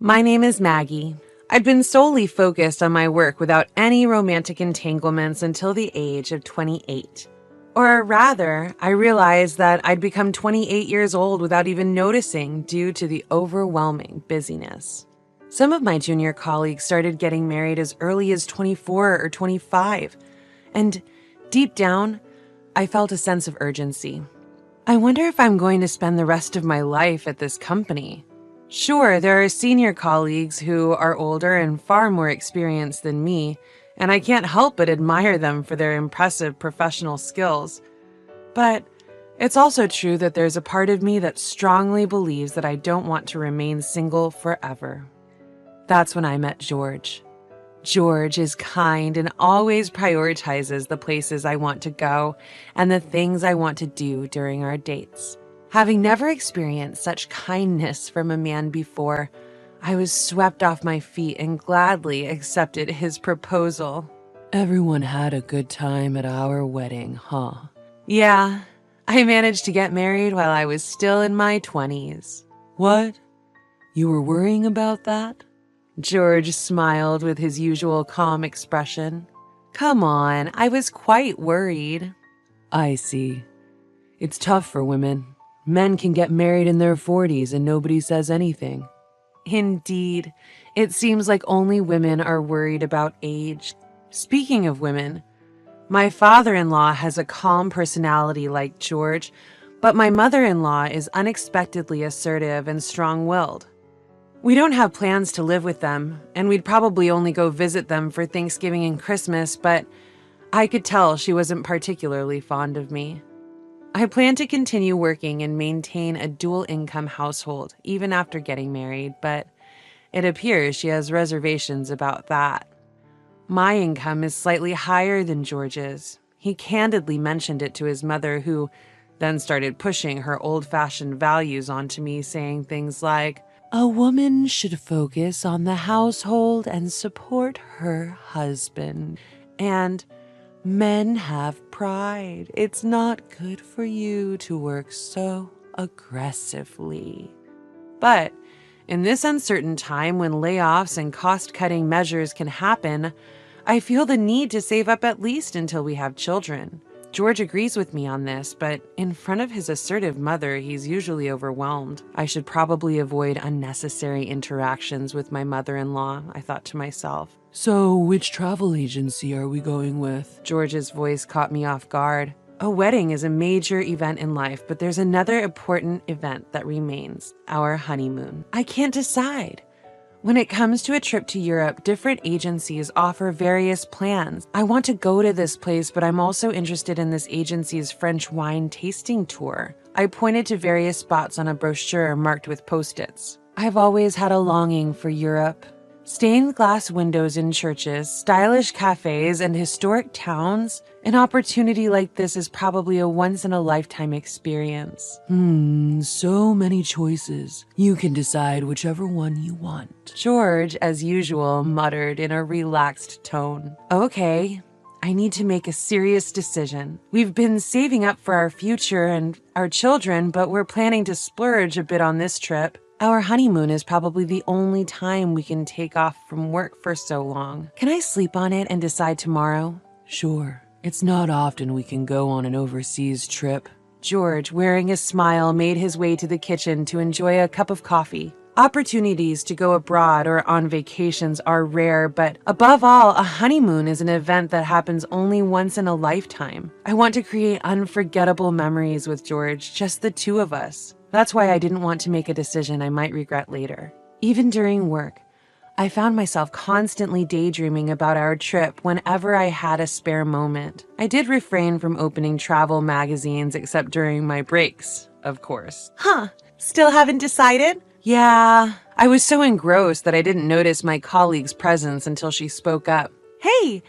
My name is Maggie. I'd been solely focused on my work without any romantic entanglements until the age of 28. Or rather, I realized that I'd become 28 years old without even noticing due to the overwhelming busyness. Some of my junior colleagues started getting married as early as 24 or 25, and deep down, I felt a sense of urgency. I wonder if I'm going to spend the rest of my life at this company. Sure, there are senior colleagues who are older and far more experienced than me, and I can't help but admire them for their impressive professional skills. But it's also true that there's a part of me that strongly believes that I don't want to remain single forever. That's when I met George. George is kind and always prioritizes the places I want to go and the things I want to do during our dates. Having never experienced such kindness from a man before, I was swept off my feet and gladly accepted his proposal. Everyone had a good time at our wedding, huh? Yeah, I managed to get married while I was still in my 20s. What? You were worrying about that? George smiled with his usual calm expression. Come on, I was quite worried. I see. It's tough for women. Men can get married in their 40s and nobody says anything. Indeed, it seems like only women are worried about age. Speaking of women, my father-in-law has a calm personality like George, but my mother-in-law is unexpectedly assertive and strong-willed. We don't have plans to live with them, and we'd probably only go visit them for Thanksgiving and Christmas, but I could tell she wasn't particularly fond of me. I plan to continue working and maintain a dual-income household even after getting married, but it appears she has reservations about that. My income is slightly higher than George's. He candidly mentioned it to his mother, who then started pushing her old-fashioned values onto me, saying things like, "A woman should focus on the household and support her husband. And men have pride. It's not good for you to work so aggressively." But in this uncertain time when layoffs and cost-cutting measures can happen, I feel the need to save up at least until we have children. George agrees with me on this, but in front of his assertive mother, he's usually overwhelmed. I should probably avoid unnecessary interactions with my mother-in-law, I thought to myself. "So, which travel agency are we going with?" George's voice caught me off guard. A wedding is a major event in life, but there's another important event that remains: our honeymoon. I can't decide. When it comes to a trip to Europe, different agencies offer various plans. I want to go to this place, but I'm also interested in this agency's French wine tasting tour. I pointed to various spots on a brochure marked with Post-its. I've always had a longing for Europe. Stained glass windows in churches, stylish cafes, and historic towns. An opportunity like this is probably a once-in-a-lifetime experience. So many choices. You can decide whichever one you want. George, as usual, muttered in a relaxed tone. Okay, I need to make a serious decision. We've been saving up for our future and our children, but we're planning to splurge a bit on this trip. Our honeymoon is probably the only time we can take off from work for so long. Can I sleep on it and decide tomorrow? Sure. It's not often we can go on an overseas trip. George, wearing a smile, made his way to the kitchen to enjoy a cup of coffee. Opportunities to go abroad or on vacations are rare, but above all, a honeymoon is an event that happens only once in a lifetime. I want to create unforgettable memories with George, just the two of us. That's why I didn't want to make a decision I might regret later. Even during work, I found myself constantly daydreaming about our trip whenever I had a spare moment. I did refrain from opening travel magazines except during my breaks, of course. Still haven't decided? Yeah, I was so engrossed that I didn't notice my colleague's presence until she spoke up. Hey,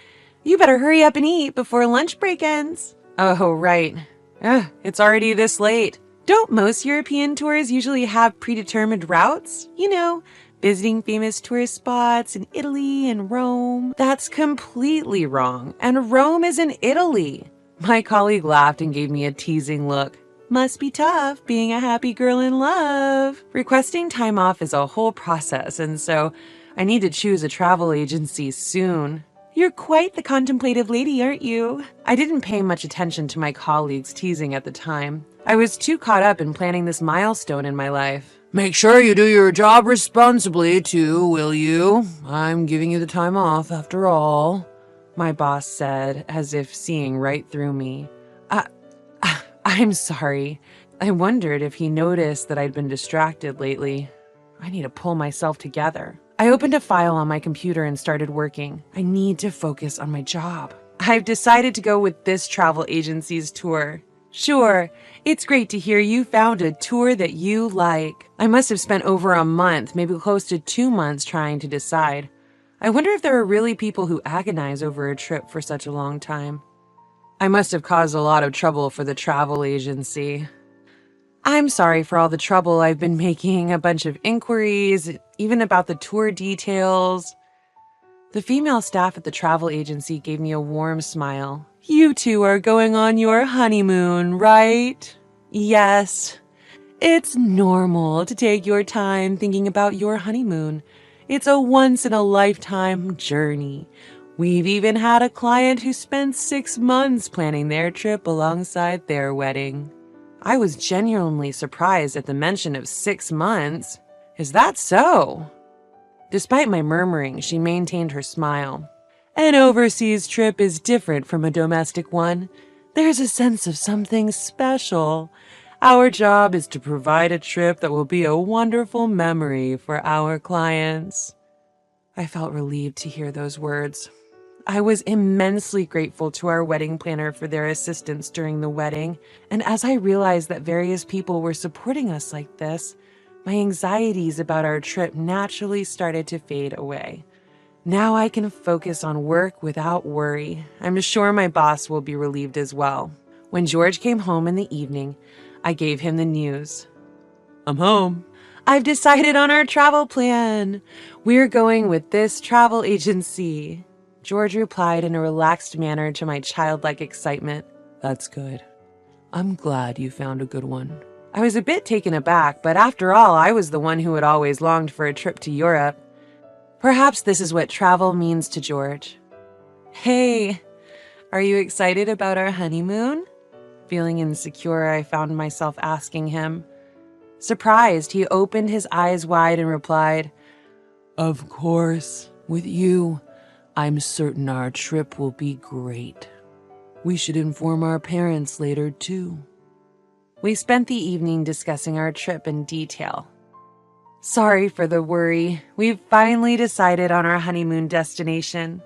you better hurry up and eat before lunch break ends. Oh, right. It's already this late. Don't most European tours usually have predetermined routes? You know, visiting famous tourist spots in Italy and Rome. That's completely wrong, and Rome is in Italy. My colleague laughed and gave me a teasing look. Must be tough being a happy girl in love. Requesting time off is a whole process, and so I need to choose a travel agency soon. You're quite the contemplative lady, aren't you? I didn't pay much attention to my colleagues teasing at the time. I was too caught up in planning this milestone in my life. Make sure you do your job responsibly, too, will you? I'm giving you the time off, after all, my boss said, as if seeing right through me. I'm sorry. I wondered if he noticed that I'd been distracted lately. I need to pull myself together. I opened a file on my computer and started working. I need to focus on my job. I've decided to go with this travel agency's tour. Sure, it's great to hear you found a tour that you like. I must have spent over a month, maybe close to 2 months trying to decide. I wonder if there are really people who agonize over a trip for such a long time. I must have caused a lot of trouble for the travel agency. I'm sorry for all the trouble I've been making, a bunch of inquiries, even about the tour details. The female staff at the travel agency gave me a warm smile. You two are going on your honeymoon, right? Yes. It's normal to take your time thinking about your honeymoon. It's a once-in-a-lifetime journey. We've even had a client who spent 6 months planning their trip alongside their wedding. I was genuinely surprised at the mention of 6 months. Is that so? Despite my murmuring, she maintained her smile. An overseas trip is different from a domestic one. There's a sense of something special. Our job is to provide a trip that will be a wonderful memory for our clients. I felt relieved to hear those words. I was immensely grateful to our wedding planner for their assistance during the wedding, and as I realized that various people were supporting us like this, my anxieties about our trip naturally started to fade away. Now I can focus on work without worry. I'm sure my boss will be relieved as well. When George came home in the evening, I gave him the news. I'm home. I've decided on our travel plan. We're going with this travel agency. George replied in a relaxed manner to my childlike excitement. That's good. I'm glad you found a good one. I was a bit taken aback, but after all, I was the one who had always longed for a trip to Europe. Perhaps this is what travel means to George. Hey, are you excited about our honeymoon? Feeling insecure, I found myself asking him. Surprised, he opened his eyes wide and replied, Of course, with you. I'm certain our trip will be great. We should inform our parents later, too. We spent the evening discussing our trip in detail. Sorry for the worry. We've finally decided on our honeymoon destination.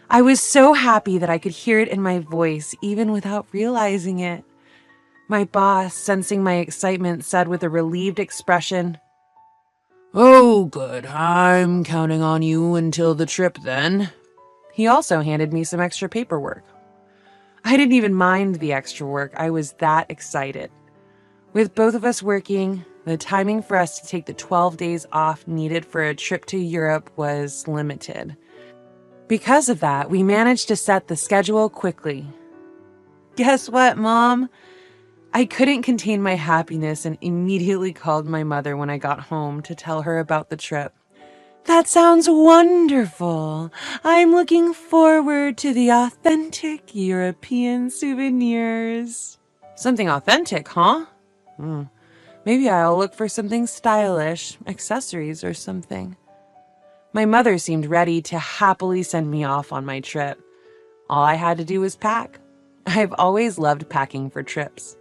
I was so happy that I could hear it in my voice, even without realizing it. My boss, sensing my excitement, said with a relieved expression, Oh, good. I'm counting on you until the trip then. He also handed me some extra paperwork. I didn't even mind the extra work. I was that excited. With both of us working, the timing for us to take the 12 days off needed for a trip to Europe was limited. Because of that, we managed to set the schedule quickly. Guess what, Mom? I couldn't contain my happiness and immediately called my mother when I got home to tell her about the trip. That sounds wonderful. I'm looking forward to the authentic European souvenirs. Something authentic, huh? Maybe I'll look for something stylish, accessories or something. My mother seemed ready to happily send me off on my trip. All I had to do was pack. I've always loved packing for trips.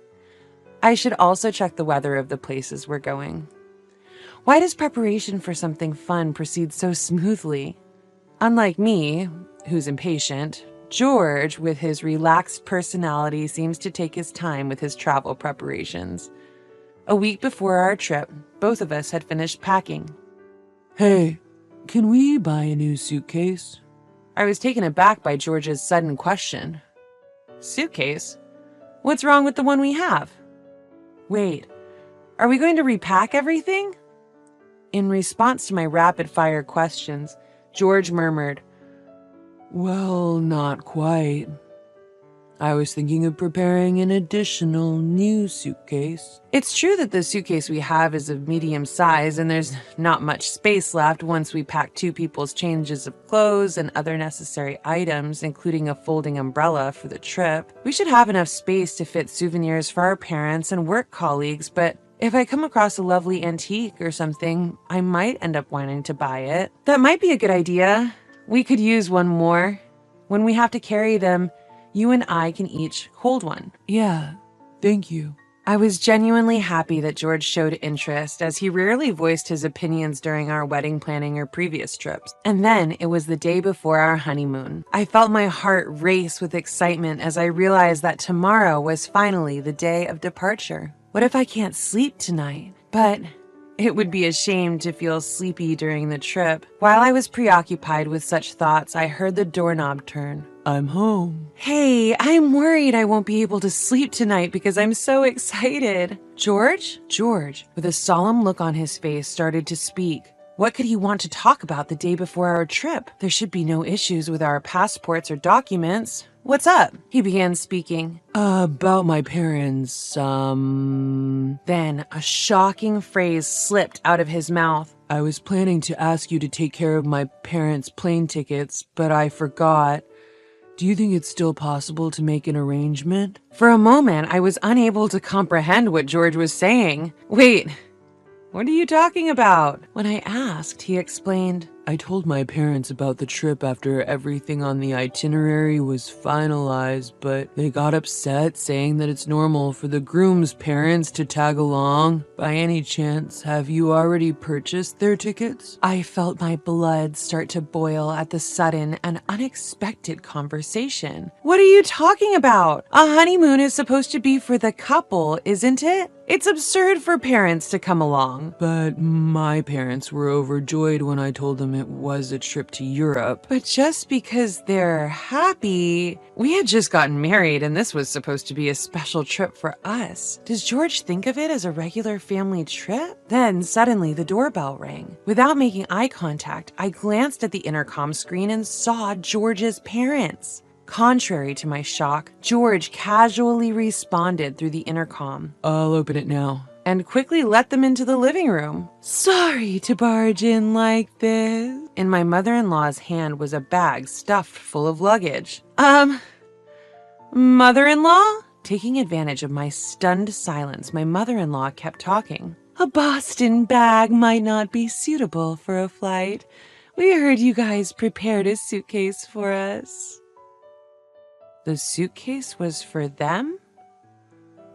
I should also check the weather of the places we're going. Why does preparation for something fun proceed so smoothly? Unlike me, who's impatient, George, with his relaxed personality, seems to take his time with his travel preparations. A week before our trip, both of us had finished packing. Hey, can we buy a new suitcase? I was taken aback by George's sudden question. Suitcase? What's wrong with the one we have? Wait, are we going to repack everything? In response to my rapid-fire questions, George murmured, Well, not quite. I was thinking of preparing an additional new suitcase. It's true that the suitcase we have is of medium size and there's not much space left once we pack 2 people's changes of clothes and other necessary items, including a folding umbrella for the trip. We should have enough space to fit souvenirs for our parents and work colleagues, but if I come across a lovely antique or something, I might end up wanting to buy it. That might be a good idea. We could use one more. When we have to carry them, you and I can each hold one. Yeah, thank you. I was genuinely happy that George showed interest, as he rarely voiced his opinions during our wedding planning or previous trips. And then it was the day before our honeymoon. I felt my heart race with excitement as I realized that tomorrow was finally the day of departure. What if I can't sleep tonight? But it would be a shame to feel sleepy during the trip. While I was preoccupied with such thoughts, I heard the doorknob turn. I'm home. Hey, I'm worried I won't be able to sleep tonight because I'm so excited. George? George, with a solemn look on his face, started to speak. What could he want to talk about the day before our trip? There should be no issues with our passports or documents. What's up? He began speaking. About my parents, Then a shocking phrase slipped out of his mouth. I was planning to ask you to take care of my parents' plane tickets, but I forgot. Do you think it's still possible to make an arrangement? For a moment, I was unable to comprehend what George was saying. Wait, what are you talking about? When I asked, he explained. I told my parents about the trip after everything on the itinerary was finalized, but they got upset, saying that it's normal for the groom's parents to tag along. By any chance, have you already purchased their tickets? I felt my blood start to boil at the sudden and unexpected conversation. What are you talking about? A honeymoon is supposed to be for the couple, isn't it? It's absurd for parents to come along. But my parents were overjoyed when I told them it was a trip to Europe. But just because they're happy, we had just gotten married and this was supposed to be a special trip for us. Does George think of it as a regular family trip? Then suddenly the doorbell rang. Without making eye contact, I glanced at the intercom screen and saw George's parents. Contrary to my shock, George casually responded through the intercom. I'll open it now. And quickly let them into the living room. Sorry to barge in like this. In my mother-in-law's hand was a bag stuffed full of luggage. Mother-in-law? Taking advantage of my stunned silence, my mother-in-law kept talking. A Boston bag might not be suitable for a flight. We heard you guys prepared a suitcase for us. The suitcase was for them?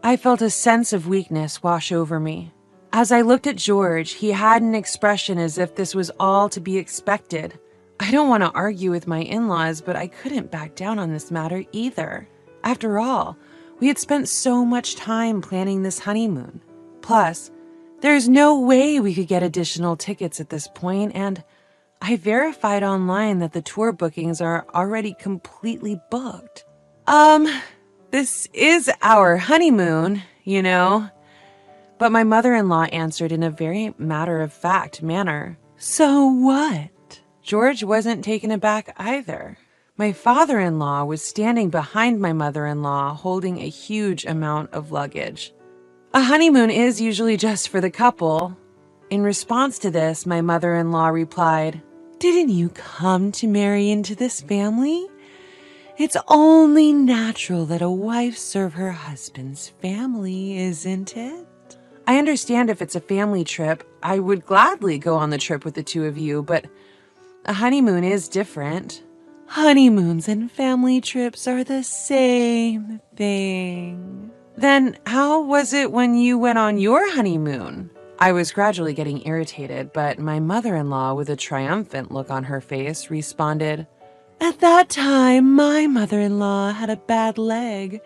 I felt a sense of weakness wash over me. As I looked at George, he had an expression as if this was all to be expected. I don't want to argue with my in-laws, but I couldn't back down on this matter either. After all, we had spent so much time planning this honeymoon. Plus, there's no way we could get additional tickets at this point, and I verified online that the tour bookings are already completely booked. This is our honeymoon, you know. But my mother-in-law answered in a very matter-of-fact manner. So what? George wasn't taken aback either. My father-in-law was standing behind my mother-in-law holding a huge amount of luggage. A honeymoon is usually just for the couple. In response to this, my mother-in-law replied, Didn't you come to marry into this family? It's only natural that a wife serve her husband's family, isn't it? I understand if it's a family trip, I would gladly go on the trip with the two of you, but a honeymoon is different. Honeymoons and family trips are the same thing. Then how was it when you went on your honeymoon? I was gradually getting irritated, but my mother-in-law, with a triumphant look on her face, responded, At that time, my mother-in-law had a bad leg.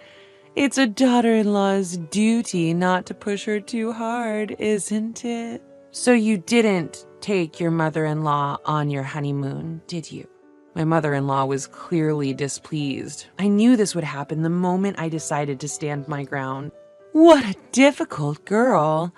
It's a daughter-in-law's duty not to push her too hard, isn't it? So you didn't take your mother-in-law on your honeymoon, did you? My mother-in-law was clearly displeased. I knew this would happen the moment I decided to stand my ground. What a difficult girl.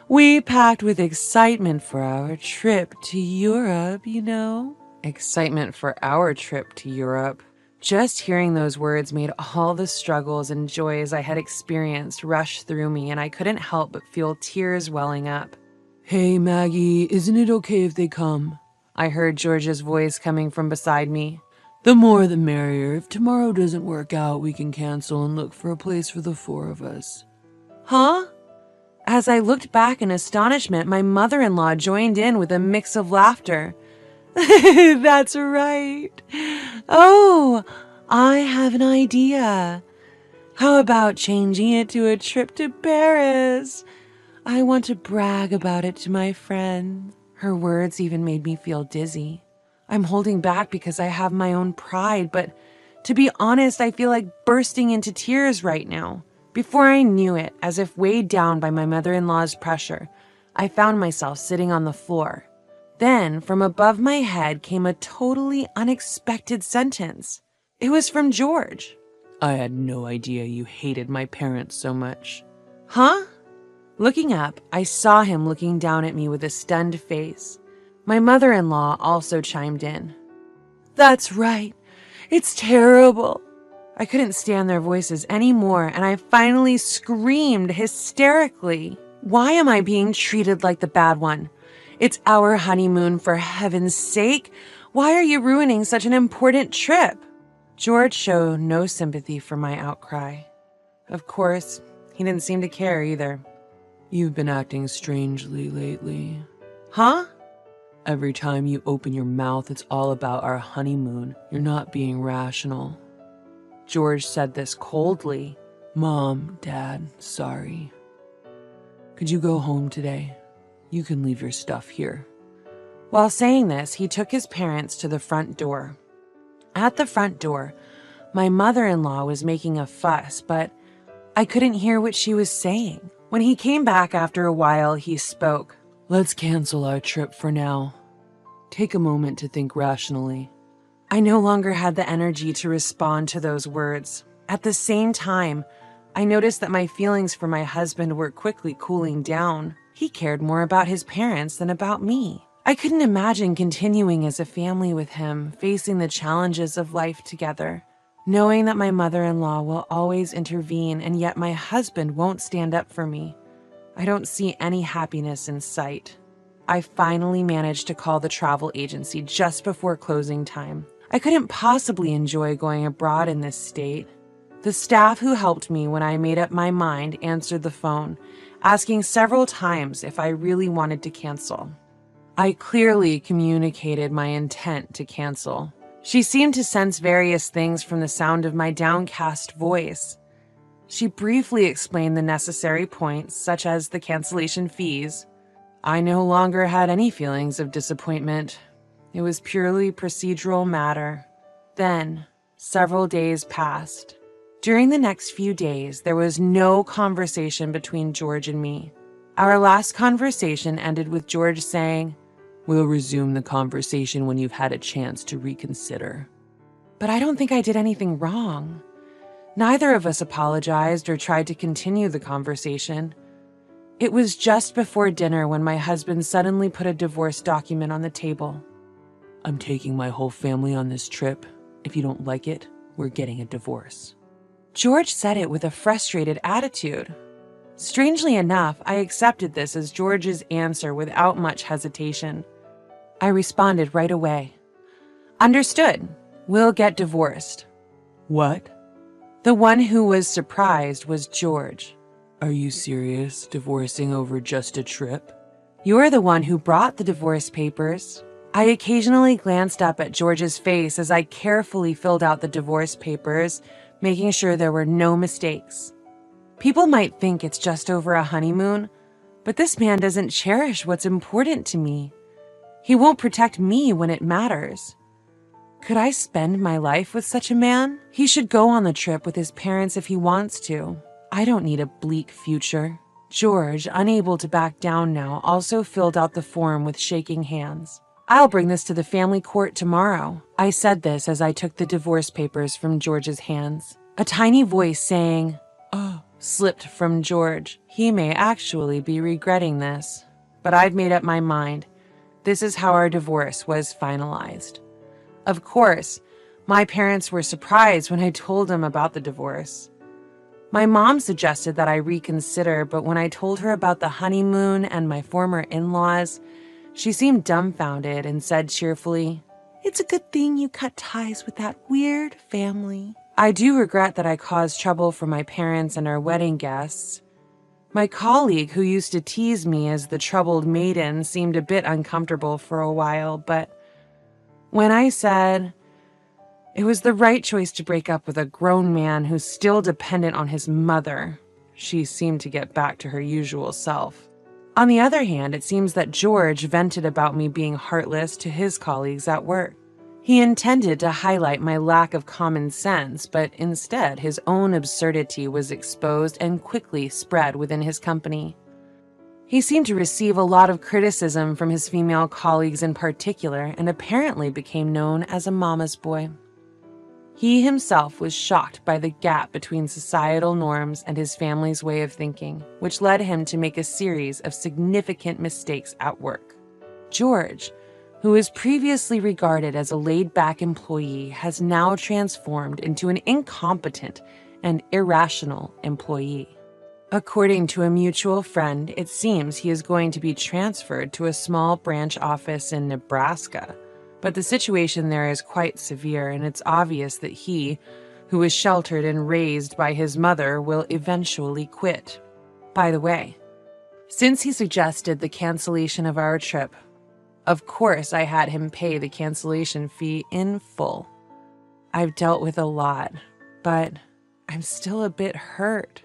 We packed with excitement for our trip to Europe, you know. Excitement for our trip to Europe. Just hearing those words made all the struggles and joys I had experienced rush through me, and I couldn't help but feel tears welling up. Hey, Maggie, isn't it okay if they come? I heard George's voice coming from beside me. The more the merrier. If tomorrow doesn't work out, we can cancel and look for a place for the four of us. Huh? As I looked back in astonishment, my mother-in-law joined in with a mix of laughter. That's right. Oh, I have an idea. How about changing it to a trip to Paris? I want to brag about it to my friends. Her words even made me feel dizzy. I'm holding back because I have my own pride, but to be honest, I feel like bursting into tears right now. Before I knew it, as if weighed down by my mother-in-law's pressure, I found myself sitting on the floor. Then, from above my head came a totally unexpected sentence. It was from George. I had no idea you hated my parents so much. Huh? Looking up, I saw him looking down at me with a stunned face. My mother-in-law also chimed in. That's right. It's terrible. I couldn't stand their voices anymore, and I finally screamed hysterically. Why am I being treated like the bad one? It's our honeymoon, for heaven's sake. Why are you ruining such an important trip? George showed no sympathy for my outcry. Of course, he didn't seem to care either. You've been acting strangely lately. Huh? Every time you open your mouth, it's all about our honeymoon. You're not being rational. George said this coldly. Mom, Dad, sorry. Could you go home today? You can leave your stuff here. While saying this, he took his parents to the front door. At the front door, my mother-in-law was making a fuss, but I couldn't hear what she was saying. When he came back after a while, he spoke. Let's cancel our trip for now. Take a moment to think rationally. I no longer had the energy to respond to those words. At the same time, I noticed that my feelings for my husband were quickly cooling down. He cared more about his parents than about me. I couldn't imagine continuing as a family with him, facing the challenges of life together, knowing that my mother-in-law will always intervene and yet my husband won't stand up for me. I don't see any happiness in sight. I finally managed to call the travel agency just before closing time. I couldn't possibly enjoy going abroad in this state. The staff who helped me when I made up my mind answered the phone, asking several times if I really wanted to cancel. I clearly communicated my intent to cancel. She seemed to sense various things from the sound of my downcast voice. She briefly explained the necessary points, such as the cancellation fees. I no longer had any feelings of disappointment. It was purely procedural matter. Then, several days passed. During the next few days, there was no conversation between George and me. Our last conversation ended with George saying, "We'll resume the conversation when you've had a chance to reconsider." But I don't think I did anything wrong. Neither of us apologized or tried to continue the conversation. It was just before dinner when my husband suddenly put a divorce document on the table. "I'm taking my whole family on this trip. If you don't like it, we're getting a divorce." George said it with a frustrated attitude. Strangely enough, I accepted this as George's answer without much hesitation. I responded right away. "Understood. We'll get divorced." "What?" The one who was surprised was George. "Are you serious? Divorcing over just a trip?" "You're the one who brought the divorce papers." I occasionally glanced up at George's face as I carefully filled out the divorce papers, making sure there were no mistakes. People might think it's just over a honeymoon, but this man doesn't cherish what's important to me. He won't protect me when it matters. Could I spend my life with such a man? He should go on the trip with his parents if he wants to. I don't need a bleak future. George, unable to back down now, also filled out the form with shaking hands. "I'll bring this to the family court tomorrow." I said this as I took the divorce papers from George's hands. A tiny voice saying, "Oh," slipped from George. He may actually be regretting this. But I've made up my mind. This is how our divorce was finalized. Of course, My parents were surprised when I told them about the divorce. My mom suggested that I reconsider, but when I told her about the honeymoon and my former in-laws, she seemed dumbfounded and said cheerfully, "It's a good thing you cut ties with that weird family." I do regret that I caused trouble for my parents and our wedding guests. My colleague who used to tease me as the troubled maiden seemed a bit uncomfortable for a while, but when I said it was the right choice to break up with a grown man who's still dependent on his mother, she seemed to get back to her usual self. On the other hand, it seems that George vented about me being heartless to his colleagues at work. He intended to highlight my lack of common sense, but instead his own absurdity was exposed and quickly spread within his company. He seemed to receive a lot of criticism from his female colleagues in particular, and apparently became known as a mama's boy. He himself was shocked by the gap between societal norms and his family's way of thinking, which led him to make a series of significant mistakes at work. George, who was previously regarded as a laid-back employee, has now transformed into an incompetent and irrational employee. According to a mutual friend, it seems he is going to be transferred to a small branch office in Nebraska. But the situation there is quite severe, and it's obvious that he, who was sheltered and raised by his mother, will eventually quit. By the way, since he suggested the cancellation of our trip, of course I had him pay the cancellation fee in full. I've dealt with a lot, but I'm still a bit hurt.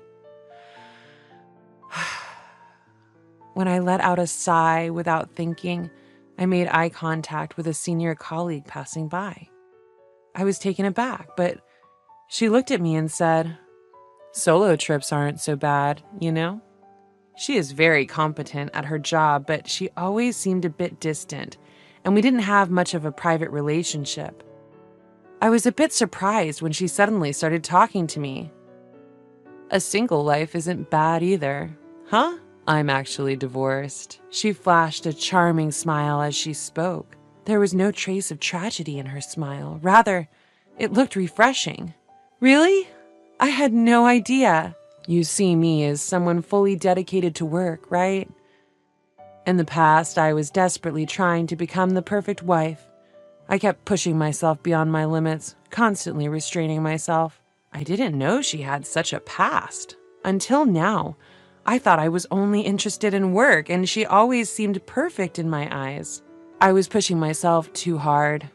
When I let out a sigh without thinking, I made eye contact with a senior colleague passing by. I was taken aback, but she looked at me and said, "Solo trips aren't so bad, you know?" She is very competent at her job, but she always seemed a bit distant, and we didn't have much of a private relationship. I was a bit surprised when she suddenly started talking to me. "A single life isn't bad either, huh? I'm actually divorced." She flashed a charming smile as she spoke. There was no trace of tragedy in her smile. Rather, it looked refreshing. "Really? I had no idea. You see me as someone fully dedicated to work, right? In the past, I was desperately trying to become the perfect wife. I kept pushing myself beyond my limits, constantly restraining myself. I didn't know she had such a past. Until now, I thought I was only interested in work, and she always seemed perfect in my eyes. I was pushing myself too hard.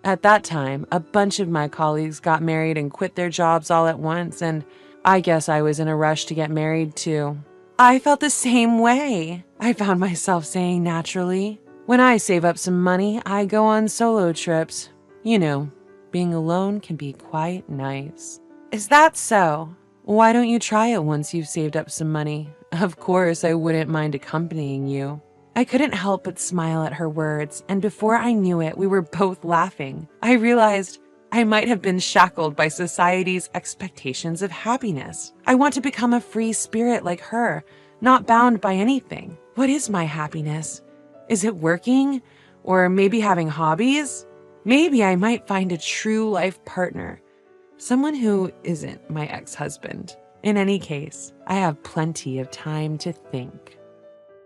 At that time, a bunch of my colleagues got married and quit their jobs all at once, and I guess I was in a rush to get married too. I felt the same way, I found myself saying naturally. When I save up some money, I go on solo trips. You know, being alone can be quite nice." "Is that so? Why don't you try it once you've saved up some money? Of course, I wouldn't mind accompanying you." I couldn't help but smile at her words, and before I knew it, we were both laughing. I realized I might have been shackled by society's expectations of happiness. I want to become a free spirit like her, not bound by anything. What is my happiness? Is it working? Or maybe having hobbies? Maybe I might find a true life partner. Someone who isn't my ex-husband. In any case, I have plenty of time to think.